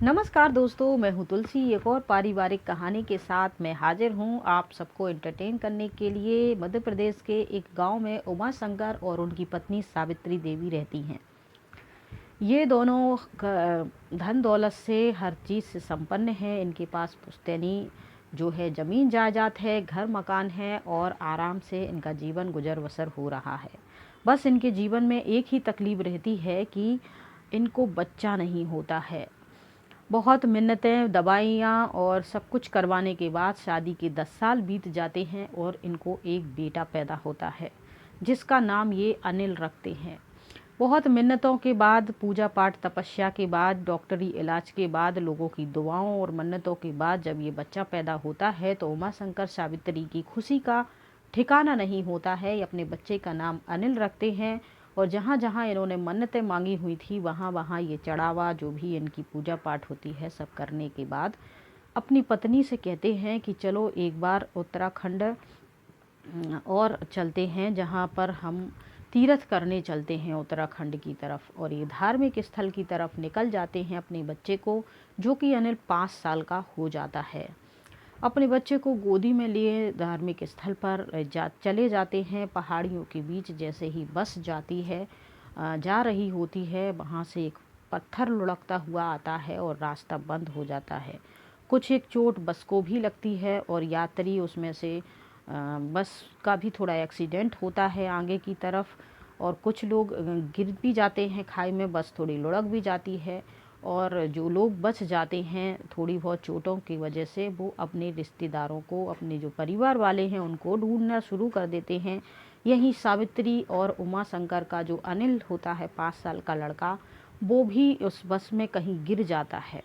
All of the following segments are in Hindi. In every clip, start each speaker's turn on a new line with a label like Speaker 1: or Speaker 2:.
Speaker 1: नमस्कार दोस्तों, मैं हूँ तुलसी। एक और पारिवारिक कहानी के साथ मैं हाजिर हूँ आप सबको एंटरटेन करने के लिए। मध्य प्रदेश के एक गांव में उमा शंकर और उनकी पत्नी सावित्री देवी रहती हैं। ये दोनों धन दौलत से हर चीज़ से संपन्न हैं। इनके पास पुश्तैनी जो है ज़मीन जायदाद है, घर मकान है और आराम से इनका जीवन गुजर बसर हो रहा है। बस इनके जीवन में एक ही तकलीफ़ रहती है कि इनको बच्चा नहीं होता है। बहुत मिन्नतें, दवाइयाँ और सब कुछ करवाने के बाद शादी के 10 साल बीत जाते हैं और इनको एक बेटा पैदा होता है, जिसका नाम ये अनिल रखते हैं। बहुत मिन्नतों के बाद, पूजा पाठ तपस्या के बाद, डॉक्टरी इलाज के बाद, लोगों की दुआओं और मन्नतों के बाद जब ये बच्चा पैदा होता है तो उमा शंकर सावित्री की खुशी का ठिकाना नहीं होता है। ये अपने बच्चे का नाम अनिल रखते हैं और जहाँ जहाँ इन्होंने मन्नतें मांगी हुई थी वहाँ वहाँ ये चढ़ावा, जो भी इनकी पूजा पाठ होती है, सब करने के बाद अपनी पत्नी से कहते हैं कि चलो एक बार उत्तराखंड और चलते हैं, जहाँ पर हम तीर्थ करने चलते हैं उत्तराखंड की तरफ। और ये धार्मिक स्थल की तरफ निकल जाते हैं अपने बच्चे को, जो कि अनिल 5 साल का हो जाता है। अपने बच्चे को गोदी में लिए धार्मिक स्थल पर चले जाते हैं। पहाड़ियों के बीच जैसे ही बस जाती है, जा रही होती है, वहाँ से एक पत्थर लुढ़कता हुआ आता है और रास्ता बंद हो जाता है। कुछ एक चोट बस को भी लगती है और यात्री उसमें से बस का भी थोड़ा एक्सीडेंट होता है आगे की तरफ, और कुछ लोग गिर भी जाते हैं खाई में, बस थोड़ी लुढ़क भी जाती है। और जो लोग बच जाते हैं थोड़ी बहुत चोटों की वजह से, वो अपने रिश्तेदारों को, अपने जो परिवार वाले हैं उनको ढूंढना शुरू कर देते हैं। यहीं सावित्री और उमा शंकर का जो अनिल होता है 5 साल का लड़का, वो भी उस बस में कहीं गिर जाता है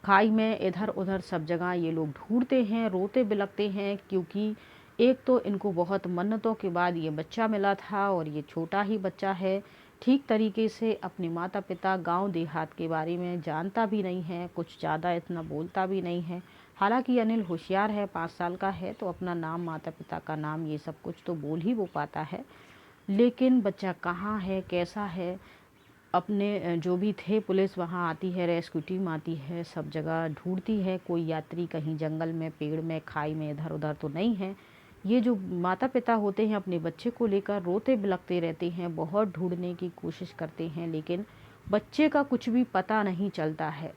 Speaker 1: खाई में। इधर उधर सब जगह ये लोग ढूंढते हैं, रोते बिलखते हैं, क्योंकि एक तो इनको बहुत मन्नतों के बाद ये बच्चा मिला था और ये छोटा ही बच्चा है। ठीक तरीके से अपने माता पिता, गांव देहात के बारे में जानता भी नहीं है, कुछ ज़्यादा इतना बोलता भी नहीं है। हालांकि अनिल होशियार है, 5 साल का है, तो अपना नाम, माता पिता का नाम, ये सब कुछ तो बोल ही वो पाता है। लेकिन बच्चा कहाँ है, कैसा है, अपने जो भी थे, पुलिस वहाँ आती है, रेस्क्यू टीम आती है, सब जगह ढूंढती है, कोई यात्री कहीं जंगल में, पेड़ में, खाई में इधर उधर तो नहीं है। ये जो माता पिता होते हैं अपने बच्चे को लेकर रोते बिलखते रहते हैं, बहुत ढूंढने की कोशिश करते हैं, लेकिन बच्चे का कुछ भी पता नहीं चलता है।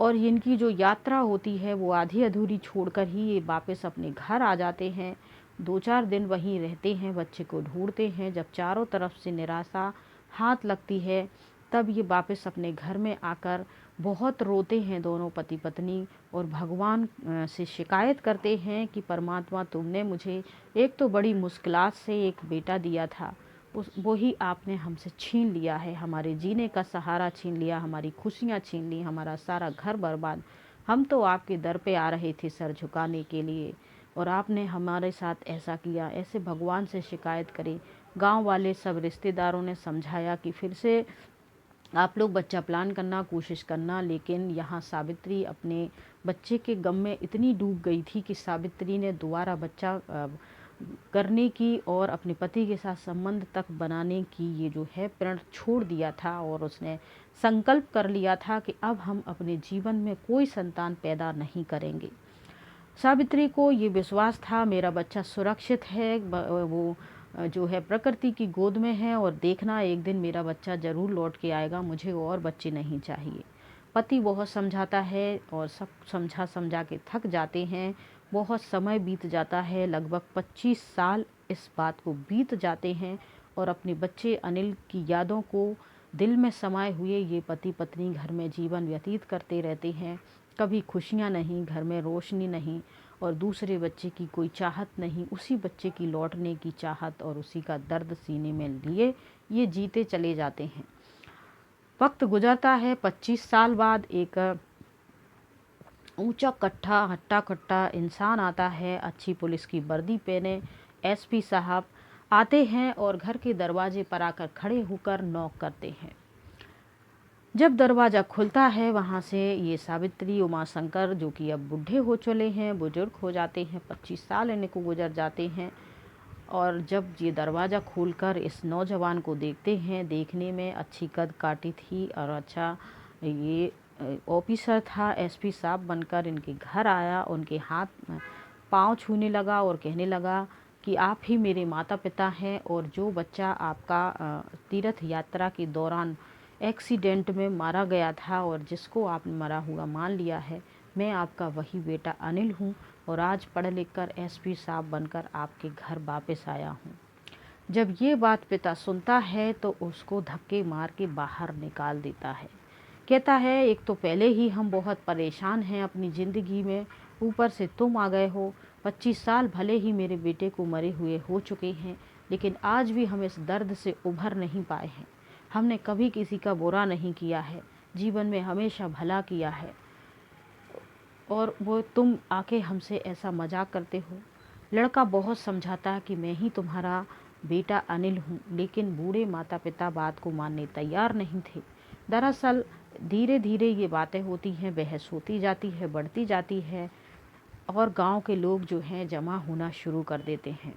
Speaker 1: और इनकी जो यात्रा होती है वो आधी अधूरी छोड़कर ही ये वापस अपने घर आ जाते हैं। 2-4 दिन वहीं रहते हैं, बच्चे को ढूंढते हैं। जब चारों तरफ से निराशा हाथ लगती है, तब ये वापस अपने घर में आकर बहुत रोते हैं दोनों पति पत्नी, और भगवान से शिकायत करते हैं कि परमात्मा, तुमने मुझे एक तो बड़ी मुश्किलात से एक बेटा दिया था, उस वही आपने हमसे छीन लिया है, हमारे जीने का सहारा छीन लिया, हमारी खुशियाँ छीन ली, हमारा सारा घर बर्बाद। हम तो आपके दर पे आ रहे थे सर झुकाने के लिए, और आपने हमारे साथ ऐसा किया। ऐसे भगवान से शिकायत करी। गांव वाले सब रिश्तेदारों ने समझाया कि फिर से आप लोग बच्चा प्लान करना, कोशिश करना, लेकिन यहाँ सावित्री अपने बच्चे के गम में इतनी डूब गई थी कि सावित्री ने दोबारा बच्चा करने की और अपने पति के साथ संबंध तक बनाने की ये जो है प्रण छोड़ दिया था, और उसने संकल्प कर लिया था कि अब हम अपने जीवन में कोई संतान पैदा नहीं करेंगे। सावित्री को ये विश्वास था, मेरा बच्चा सुरक्षित है, वो जो है प्रकृति की गोद में है, और देखना एक दिन मेरा बच्चा ज़रूर लौट के आएगा, मुझे और बच्चे नहीं चाहिए। पति बहुत समझाता है और सब समझा समझा के थक जाते हैं। बहुत समय बीत जाता है, लगभग 25 साल इस बात को बीत जाते हैं, और अपने बच्चे अनिल की यादों को दिल में समाये हुए ये पति पत्नी घर में जीवन व्यतीत करते रहते हैं। कभी खुशियाँ नहीं, घर में रोशनी नहीं, और दूसरे बच्चे की कोई चाहत नहीं, उसी बच्चे की लौटने की चाहत और उसी का दर्द सीने में लिए ये जीते चले जाते हैं। वक्त गुजरता है, 25 साल बाद एक ऊंचा कट्ठा हट्टा कट्टा इंसान आता है, अच्छी पुलिस की वर्दी पहने, एसपी साहब आते हैं और घर के दरवाजे पर आकर खड़े होकर नॉक करते हैं। जब दरवाज़ा खुलता है, वहाँ से ये सावित्री, उमा शंकर, जो कि अब बूढ़े हो चले हैं, बुजुर्ग हो जाते हैं, 25 साल इनको गुजर जाते हैं, और जब ये दरवाज़ा खोलकर इस नौजवान को देखते हैं, देखने में अच्छी कद काठी थी और अच्छा ये ऑफिसर था, एसपी साहब बनकर इनके घर आया, उनके हाथ पाँव छूने लगा और कहने लगा कि आप ही मेरे माता पिता हैं, और जो बच्चा आपका तीर्थ यात्रा के दौरान एक्सीडेंट में मारा गया था और जिसको आपने मरा हुआ मान लिया है, मैं आपका वही बेटा अनिल हूँ, और आज पढ़ लिख कर एसपी साहब बनकर आपके घर वापस आया हूँ। जब ये बात पिता सुनता है तो उसको धक्के मार के बाहर निकाल देता है। कहता है, एक तो पहले ही हम बहुत परेशान हैं अपनी ज़िंदगी में, ऊपर से तुम आ गए हो। 25 साल भले ही मेरे बेटे को मरे हुए हो चुके हैं, लेकिन आज भी हम इस दर्द से उभर नहीं पाए हैं। हमने कभी किसी का बुरा नहीं किया है, जीवन में हमेशा भला किया है, और वो तुम आके हमसे ऐसा मजाक करते हो। लड़का बहुत समझाता कि मैं ही तुम्हारा बेटा अनिल हूँ, लेकिन बूढ़े माता पिता बात को मानने तैयार नहीं थे। दरअसल धीरे धीरे ये बातें होती हैं, बहस होती जाती है, बढ़ती जाती है, और गांव के लोग जो हैं जमा होना शुरू कर देते हैं।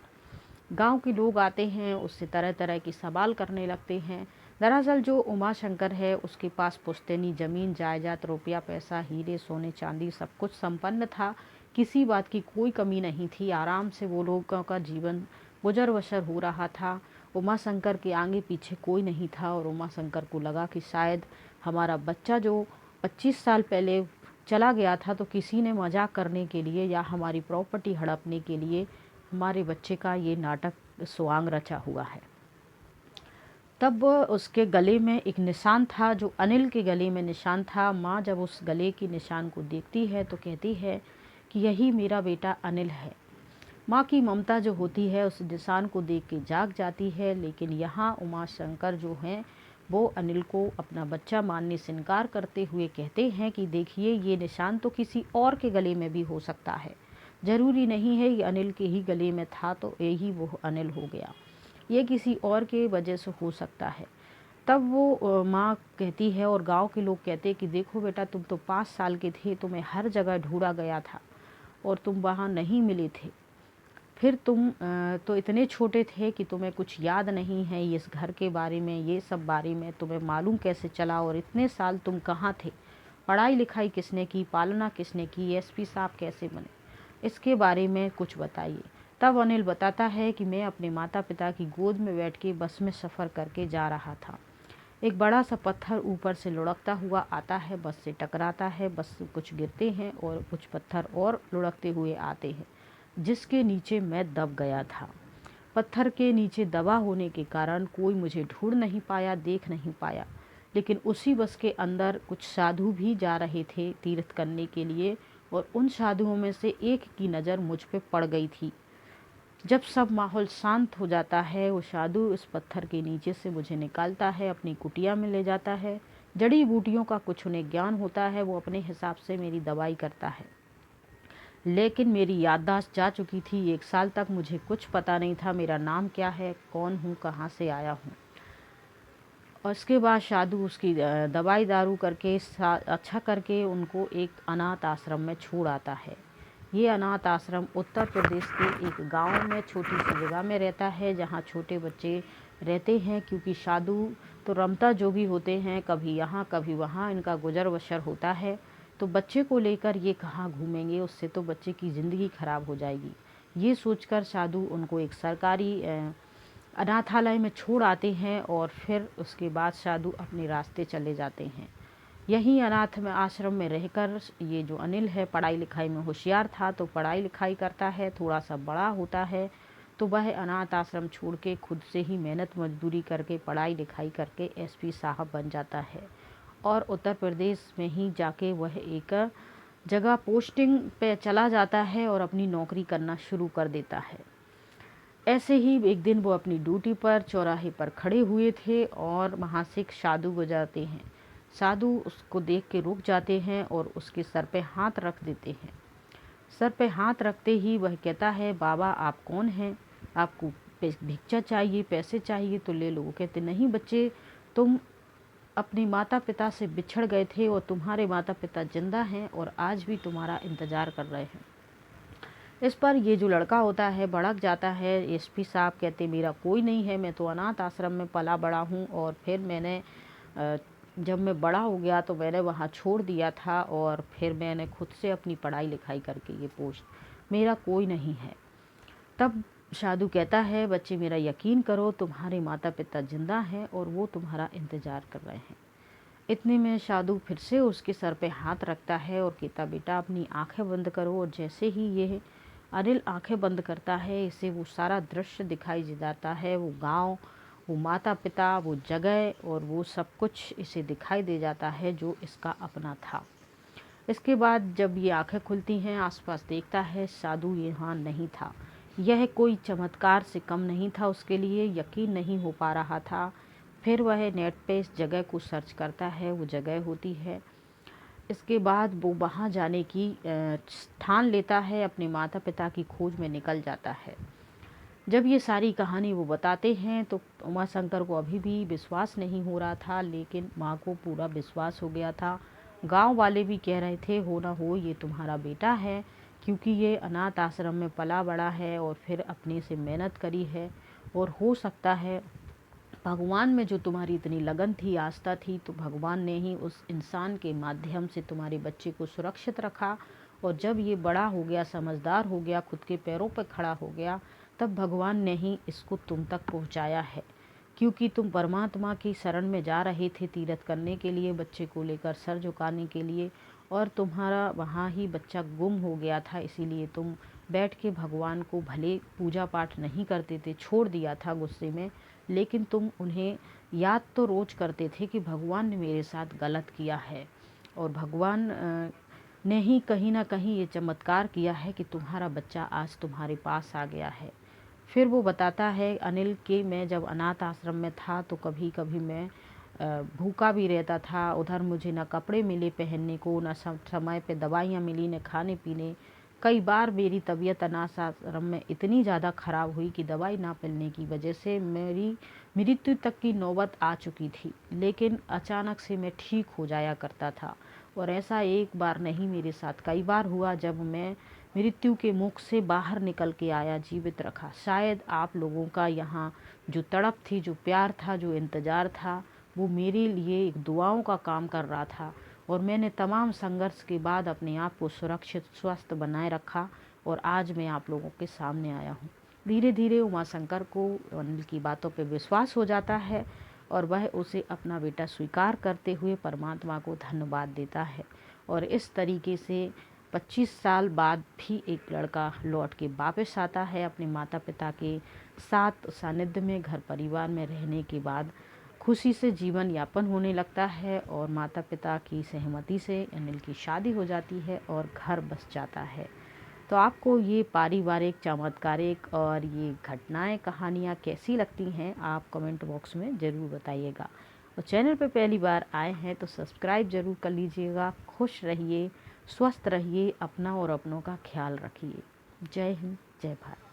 Speaker 1: गांव के लोग आते हैं, उससे तरह तरह के सवाल करने लगते हैं। दरअसल जो उमा शंकर है, उसके पास पुश्तैनी ज़मीन जायदाद, रुपया पैसा, हीरे सोने चांदी सब कुछ संपन्न था। किसी बात की कोई कमी नहीं थी। आराम से वो लोगों का जीवन गुजर बसर हो रहा था। उमा शंकर के आगे पीछे कोई नहीं था, और उमा शंकर को लगा कि शायद हमारा बच्चा जो 25 साल पहले चला गया था, तो किसी ने मजाक करने के लिए या हमारी प्रॉपर्टी हड़पने के लिए हमारे बच्चे का ये नाटक स्वांग रचा हुआ है। तब उसके गले में एक निशान था, जो अनिल के गले में निशान था। माँ जब उस गले के निशान को देखती है तो कहती है कि यही मेरा बेटा अनिल है। माँ की ममता जो होती है उस निशान को देख के जाग जाती है। लेकिन यहाँ उमा शंकर जो हैं वो अनिल को अपना बच्चा मानने से इनकार करते हुए कहते हैं कि देखिए, ये निशान तो किसी और के गले में भी हो सकता है, ज़रूरी नहीं है ये अनिल के ही गले में था तो यही वो अनिल हो गया, ये किसी और के वजह से हो सकता है। तब वो माँ कहती है और गांव के लोग कहते हैं कि देखो बेटा, तुम तो 5 साल के थे, तुम्हें हर जगह ढूंढा गया था और तुम वहाँ नहीं मिले थे। फिर तुम तो इतने छोटे थे कि तुम्हें कुछ याद नहीं है इस घर के बारे में, ये सब बारे में तुम्हें मालूम कैसे चला, और इतने साल तुम कहाँ थे, पढ़ाई लिखाई किसने की, पालना किसने की, एसपी साहब कैसे बने, इसके बारे में कुछ बताइए। तब अनिल बताता है कि मैं अपने माता पिता की गोद में बैठ के बस में सफ़र करके जा रहा था। एक बड़ा सा पत्थर ऊपर से लुढ़कता हुआ आता है, बस से टकराता है, बस से कुछ गिरते हैं और कुछ पत्थर और लुढ़कते हुए आते हैं, जिसके नीचे मैं दब गया था। पत्थर के नीचे दबा होने के कारण कोई मुझे ढूंढ नहीं पाया, देख नहीं पाया। लेकिन उसी बस के अंदर कुछ साधु भी जा रहे थे तीर्थ करने के लिए, और उन साधुओं में से एक की नज़र मुझ पे पड़ गई थी। जब सब माहौल शांत हो जाता है, वो साधु उस पत्थर के नीचे से मुझे निकालता है, अपनी कुटिया में ले जाता है। जड़ी बूटियों का कुछ उन्हें ज्ञान होता है, वो अपने हिसाब से मेरी दवाई करता है। लेकिन मेरी याददाश्त जा चुकी थी। 1 साल तक मुझे कुछ पता नहीं था, मेरा नाम क्या है, कौन हूँ, कहाँ से आया हूँ। और इसके बाद साधु उसकी दवाई दारू करके अच्छा करके उनको एक अनाथ आश्रम में छोड़ आता है। ये अनाथ आश्रम उत्तर प्रदेश के एक गांव में छोटी सी जगह में रहता है, जहाँ छोटे बच्चे रहते हैं, क्योंकि साधु तो रमता जोगी होते हैं, कभी यहाँ कभी वहाँ इनका गुजर बसर होता है। तो बच्चे को लेकर ये कहाँ घूमेंगे, उससे तो बच्चे की ज़िंदगी खराब हो जाएगी। ये सोचकर साधु उनको एक सरकारी अनाथालय में छोड़ आते हैं, और फिर उसके बाद साधु अपने रास्ते चले जाते हैं। यहीं अनाथ में आश्रम में रहकर ये जो अनिल है पढ़ाई लिखाई में होशियार था, तो पढ़ाई लिखाई करता है। थोड़ा सा बड़ा होता है तो वह अनाथ आश्रम छोड़ के खुद से ही मेहनत मजदूरी करके पढ़ाई लिखाई करके एसपी साहब बन जाता है, और उत्तर प्रदेश में ही जाके वह एक जगह पोस्टिंग पे चला जाता है और अपनी नौकरी करना शुरू कर देता है। ऐसे ही एक दिन वो अपनी ड्यूटी पर चौराहे पर खड़े हुए थे, और वहाँ से एक साधु गुजरते हैं। साधु उसको देख के रुक जाते हैं और उसके सर पे हाथ रख देते हैं। सर पे हाथ रखते ही वह कहता है, बाबा आप कौन हैं, आपको भिक्षा चाहिए, पैसे चाहिए तो ले लो। वो कहते, नहीं बच्चे, तुम अपने माता पिता से बिछड़ गए थे और तुम्हारे माता पिता जिंदा हैं और आज भी तुम्हारा इंतज़ार कर रहे हैं। इस पर ये जो लड़का होता है भड़क जाता है। एसपी साहब कहते, मेरा कोई नहीं है, मैं तो अनाथ आश्रम में पला बड़ा हूँ, और फिर मैंने जब मैं बड़ा हो गया तो मैंने वहाँ छोड़ दिया था और फिर मैंने खुद से अपनी पढ़ाई लिखाई करके ये पोस्ट, मेरा कोई नहीं है। तब साधु कहता है, बच्चे मेरा यकीन करो, तुम्हारे माता पिता जिंदा हैं और वो तुम्हारा इंतज़ार कर रहे हैं। इतने में साधु फिर से उसके सर पे हाथ रखता है और कहता, बेटा अपनी आंखें बंद करो। और जैसे ही ये अनिल आंखें बंद करता है, इसे वो सारा दृश्य दिखाई जाता है, वो गांव, वो माता पिता, वो जगह और वो सब कुछ इसे दिखाई दे जाता है जो इसका अपना था। इसके बाद जब ये आंखें खुलती हैं, आसपास देखता है, साधु यहाँ नहीं था। यह कोई चमत्कार से कम नहीं था उसके लिए, यकीन नहीं हो पा रहा था। फिर वह नेट पे इस जगह को सर्च करता है, वो जगह होती है। इसके बाद वो वहाँ जाने की ठान लेता है, अपने माता पिता की खोज में निकल जाता है। जब ये सारी कहानी वो बताते हैं तो उमा शंकर को अभी भी विश्वास नहीं हो रहा था, लेकिन माँ को पूरा विश्वास हो गया था। गांव वाले भी कह रहे थे, हो ना हो ये तुम्हारा बेटा है, क्योंकि ये अनाथ आश्रम में पला बड़ा है और फिर अपने से मेहनत करी है, और हो सकता है भगवान में जो तुम्हारी इतनी लगन थी, आस्था थी, तो भगवान ने ही उस इंसान के माध्यम से तुम्हारे बच्चे को सुरक्षित रखा। और जब ये बड़ा हो गया, समझदार हो गया, खुद के पैरों पर खड़ा हो गया, तब भगवान ने ही इसको तुम तक पहुंचाया है, क्योंकि तुम परमात्मा की शरण में जा रहे थे तीर्थ करने के लिए, बच्चे को लेकर सर झुकाने के लिए, और तुम्हारा वहाँ ही बच्चा गुम हो गया था। इसीलिए तुम बैठ के भगवान को भले पूजा पाठ नहीं करते थे, छोड़ दिया था गुस्से में, लेकिन तुम उन्हें याद तो रोज करते थे कि भगवान ने मेरे साथ गलत किया है, और भगवान ने ही कहीं ना कहीं ये चमत्कार किया है कि तुम्हारा बच्चा आज तुम्हारे पास आ गया है। फिर वो बताता है अनिल कि मैं जब अनाथ आश्रम में था तो कभी कभी मैं भूखा भी रहता था। उधर मुझे ना कपड़े मिले पहनने को, ना समय पे दवाइयाँ मिली, न खाने पीने। कई बार मेरी तबीयत अनाथ आश्रम में इतनी ज़्यादा ख़राब हुई कि दवाई ना मिलने की वजह से मेरी मृत्यु तक की नौबत आ चुकी थी, लेकिन अचानक से मैं ठीक हो जाया करता था। और ऐसा एक बार नहीं, मेरे साथ कई बार हुआ जब मैं मृत्यु के मुख से बाहर निकल के आया, जीवित रखा। शायद आप लोगों का यहाँ जो तड़प थी, जो प्यार था, जो इंतज़ार था, वो मेरे लिए एक दुआओं का काम कर रहा था, और मैंने तमाम संघर्ष के बाद अपने आप को सुरक्षित स्वस्थ बनाए रखा, और आज मैं आप लोगों के सामने आया हूँ। धीरे धीरे उमा शंकर को अनिल की बातों पे विश्वास हो जाता है, और वह उसे अपना बेटा स्वीकार करते हुए परमात्मा को धन्यवाद देता है। और इस तरीके से 25 साल बाद भी एक लड़का लौट के वापस आता है अपने माता पिता के साथ सानिध्य में, घर परिवार में रहने के बाद खुशी से जीवन यापन होने लगता है, और माता पिता की सहमति से अनिल की शादी हो जाती है और घर बस जाता है। तो आपको ये पारिवारिक, चमत्कारिक और ये घटनाएं, कहानियाँ कैसी लगती हैं, आप कमेंट बॉक्स में ज़रूर बताइएगा। और चैनल पर पहली बार आए हैं तो सब्सक्राइब ज़रूर कर लीजिएगा। खुश रहिए, स्वस्थ रहिए, अपना और अपनों का ख्याल रखिए। जय हिंद, जय भारत।